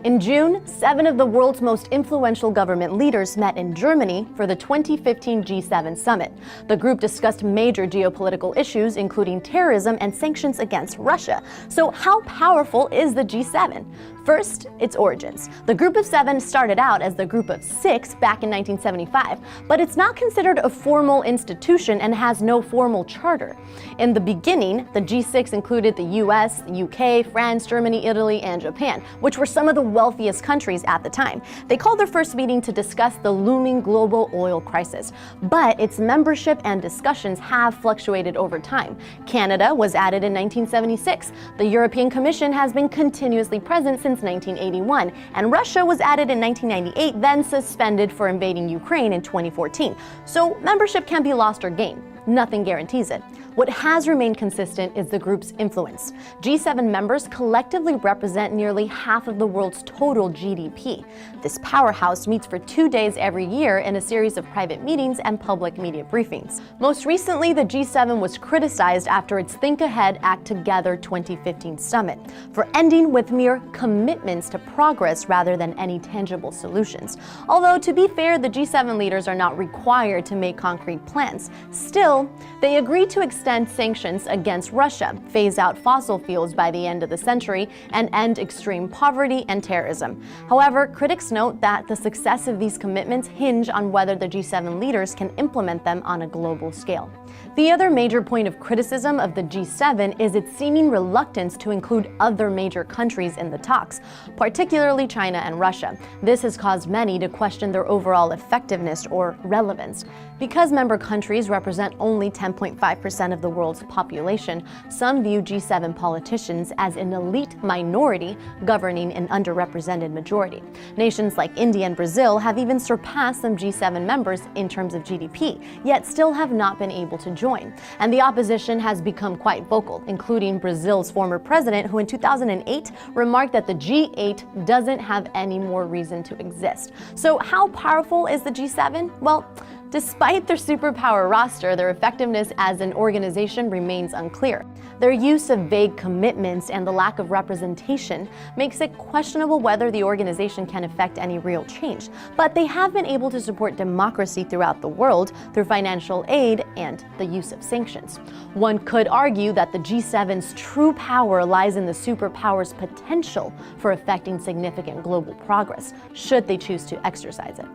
In June, 7 of the world's most influential government leaders met in Germany for the 2015 G7 summit. The group discussed major geopolitical issues, including terrorism and sanctions against Russia. So how powerful is the G7? First, its origins. The Group of Seven started out as the Group of Six back in 1975, but it's not considered a formal institution and has no formal charter. In the beginning, the G6 included the US, the UK, France, Germany, Italy, and Japan, which were some of the wealthiest countries at the time. They called their first meeting to discuss the looming global oil crisis, but its membership and discussions have fluctuated over time. Canada was added in 1976. The European Commission has been continuously present since 1981, and Russia was added in 1998, then suspended for invading Ukraine in 2014. So membership can be lost or gained. Nothing guarantees it. What has remained consistent is the group's influence. G7 members collectively represent nearly half of the world's total GDP. This powerhouse meets for 2 days every year in a series of private meetings and public media briefings. Most recently, the G7 was criticized after its Think Ahead, Act Together 2015 summit for ending with mere commitments to progress rather than any tangible solutions. Although, to be fair, the G7 leaders are not required to make concrete plans. Still, they agreed to extend sanctions against Russia, phase out fossil fuels by the end of the century, and end extreme poverty and terrorism. However, critics note that the success of these commitments hinge on whether the G7 leaders can implement them on a global scale. The other major point of criticism of the G7 is its seeming reluctance to include other major countries in the talks, particularly China and Russia. This has caused many to question their overall effectiveness or relevance. Because member countries represent only 10.5% of the world's population, some view G7 politicians as an elite minority governing an underrepresented majority. Nations like India and Brazil have even surpassed some G7 members in terms of GDP, yet still have not been able to join. And the opposition has become quite vocal, including Brazil's former president, who in 2008 remarked that the G8 doesn't have any more reason to exist. So how powerful is the G7? Well, despite their superpower roster, their effectiveness as an organization remains unclear. Their use of vague commitments and the lack of representation makes it questionable whether the organization can effect any real change. But they have been able to support democracy throughout the world through financial aid and the use of sanctions. One could argue that the G7's true power lies in the superpower's potential for effecting significant global progress, should they choose to exercise it.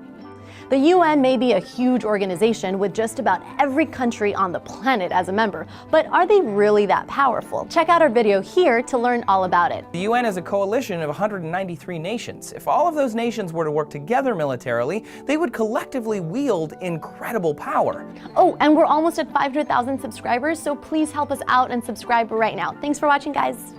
The UN may be a huge organization with just about every country on the planet as a member, but are they really that powerful? Check out our video here to learn all about it. The UN is a coalition of 193 nations. If all of those nations were to work together militarily, they would collectively wield incredible power. Oh, and we're almost at 500,000 subscribers, so please help us out and subscribe right now. Thanks for watching, guys.